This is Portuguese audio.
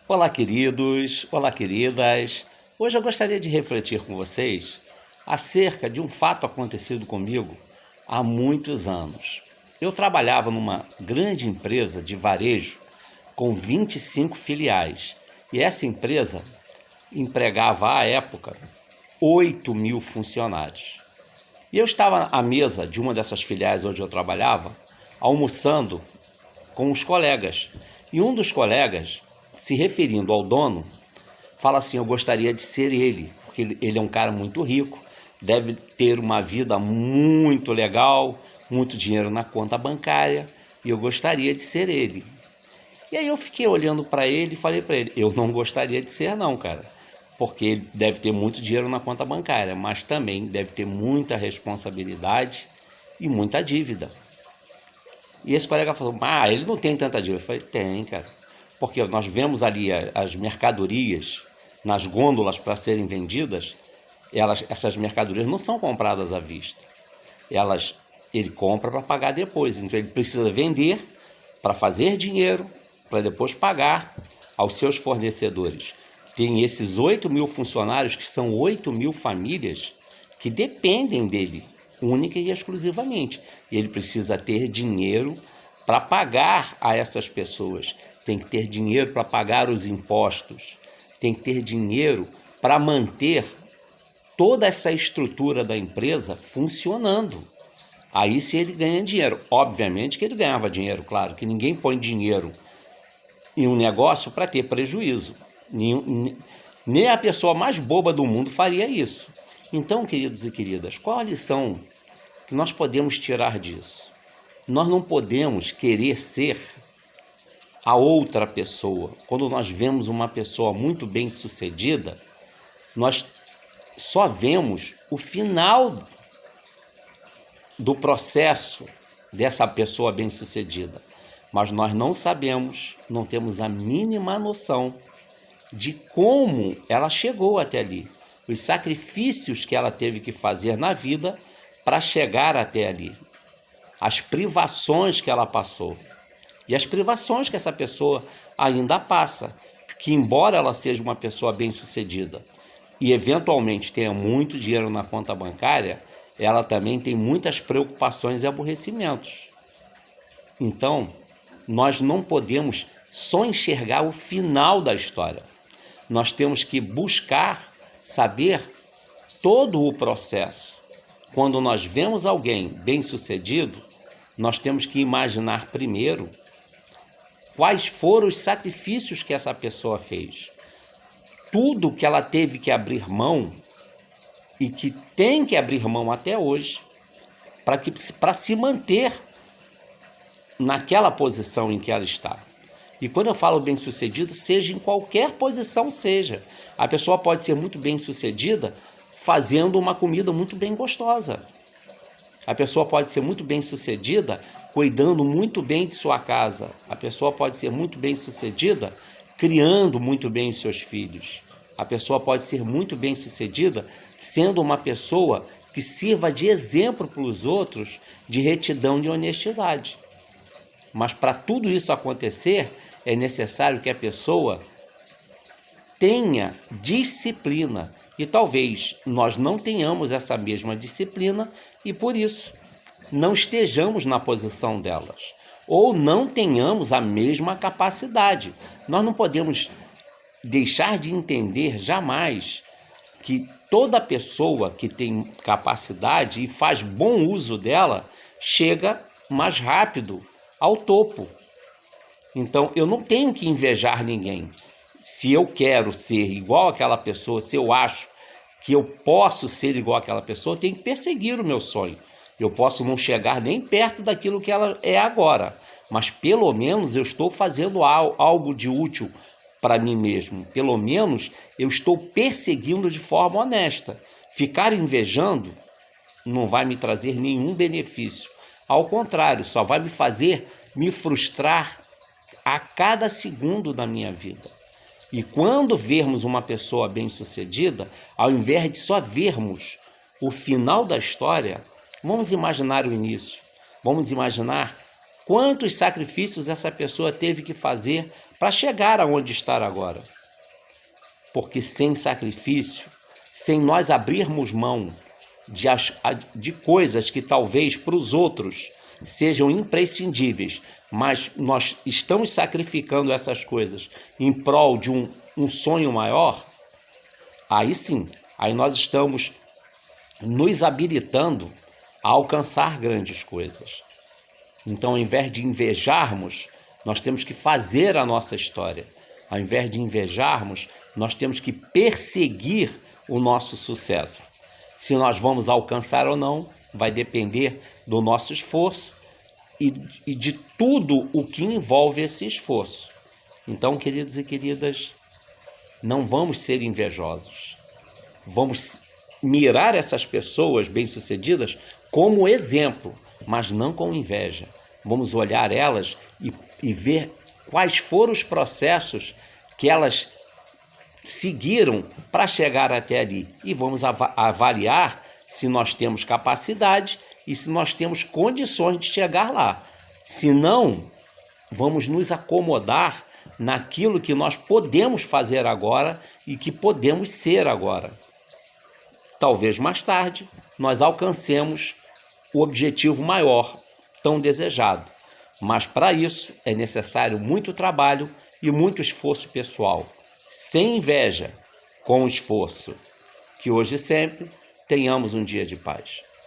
Olá, queridos, olá, queridas. Hoje eu gostaria de refletir com vocês acerca de um fato acontecido comigo há muitos anos. Eu trabalhava numa grande empresa de varejo com 25 filiais e essa empresa empregava à época 8.000 funcionários. E eu estava à mesa de uma dessas filiais onde eu trabalhava, almoçando com os colegas. E um dos colegas, se referindo ao dono, fala assim: eu gostaria de ser ele, porque ele é um cara muito rico, deve ter uma vida muito legal, muito dinheiro na conta bancária, e eu gostaria de ser ele. E aí eu fiquei olhando para ele e falei para ele: eu não gostaria de ser não, cara, porque ele deve ter muito dinheiro na conta bancária, mas também deve ter muita responsabilidade e muita dívida. E esse colega falou: ele não tem tanta dívida. Eu falei: tem, cara. Porque nós vemos ali as mercadorias nas gôndolas para serem vendidas, essas mercadorias não são compradas à vista. Ele compra para pagar depois. Então ele precisa vender para fazer dinheiro, para depois pagar aos seus fornecedores. Tem esses 8.000 funcionários, que são 8.000 famílias que dependem dele, única e exclusivamente. E ele precisa ter dinheiro para pagar a essas pessoas. Tem que ter dinheiro para pagar os impostos. Tem que ter dinheiro para manter toda essa estrutura da empresa funcionando. Aí se ele ganha dinheiro. Obviamente que ele ganhava dinheiro, claro, que ninguém põe dinheiro em um negócio para ter prejuízo. Nem a pessoa mais boba do mundo faria isso. Então, queridos e queridas, qual a lição que nós podemos tirar disso? Nós não podemos querer ser a outra pessoa. Quando nós vemos uma pessoa muito bem sucedida, nós só vemos o final do processo dessa pessoa bem sucedida, mas nós não sabemos, não temos a mínima noção de como ela chegou até ali, os sacrifícios que ela teve que fazer na vida para chegar até ali, as privações que ela passou e as privações que essa pessoa ainda passa, que embora ela seja uma pessoa bem-sucedida e eventualmente tenha muito dinheiro na conta bancária, ela também tem muitas preocupações e aborrecimentos. Então, nós não podemos só enxergar o final da história. Nós temos que buscar saber todo o processo. Quando nós vemos alguém bem-sucedido, nós temos que imaginar primeiro quais foram os sacrifícios que essa pessoa fez. Tudo que ela teve que abrir mão e que tem que abrir mão até hoje para se manter naquela posição em que ela está. E quando eu falo bem-sucedido, seja em qualquer posição seja. A pessoa pode ser muito bem-sucedida fazendo uma comida muito bem gostosa. A pessoa pode ser muito bem-sucedida cuidando muito bem de sua casa. A pessoa pode ser muito bem-sucedida criando muito bem os seus filhos. A pessoa pode ser muito bem-sucedida sendo uma pessoa que sirva de exemplo para os outros de retidão e de honestidade. Mas para tudo isso acontecer, é necessário que a pessoa tenha disciplina. E talvez nós não tenhamos essa mesma disciplina e por isso não estejamos na posição delas. Ou não tenhamos a mesma capacidade. Nós não podemos deixar de entender jamais que toda pessoa que tem capacidade e faz bom uso dela chega mais rápido ao topo. Então eu não tenho que invejar ninguém. Se eu quero ser igual àquela pessoa, se eu acho que eu posso ser igual àquela pessoa, eu tenho que perseguir o meu sonho. Eu posso não chegar nem perto daquilo que ela é agora, mas pelo menos eu estou fazendo algo de útil para mim mesmo. Pelo menos eu estou perseguindo de forma honesta. Ficar invejando não vai me trazer nenhum benefício. Ao contrário, só vai me fazer me frustrar a cada segundo da minha vida. E quando vermos uma pessoa bem-sucedida, ao invés de só vermos o final da história, vamos imaginar o início. Vamos imaginar Quantos sacrifícios essa pessoa teve que fazer para chegar aonde está agora? Porque sem sacrifício, sem nós abrirmos mão de coisas que talvez para os outros sejam imprescindíveis, mas nós estamos sacrificando essas coisas em prol de um sonho maior, aí sim, aí nós estamos nos habilitando a alcançar grandes coisas. Então, ao invés de invejarmos, nós temos que fazer a nossa história. Ao invés de invejarmos, nós temos que perseguir o nosso sucesso. Se nós vamos alcançar ou não, vai depender do nosso esforço e de tudo o que envolve esse esforço. Então, queridos e queridas, não vamos ser invejosos. Vamos mirar essas pessoas bem-sucedidas como exemplo, mas não com inveja. Vamos olhar elas e ver quais foram os processos que elas seguiram para chegar até ali. E vamos avaliar se nós temos capacidade e se nós temos condições de chegar lá. Se não, vamos nos acomodar naquilo que nós podemos fazer agora e que podemos ser agora. Talvez mais tarde nós alcancemos o objetivo maior, tão desejado. Mas para isso é necessário muito trabalho e muito esforço pessoal. Sem inveja, com esforço. Que hoje e sempre tenhamos um dia de paz.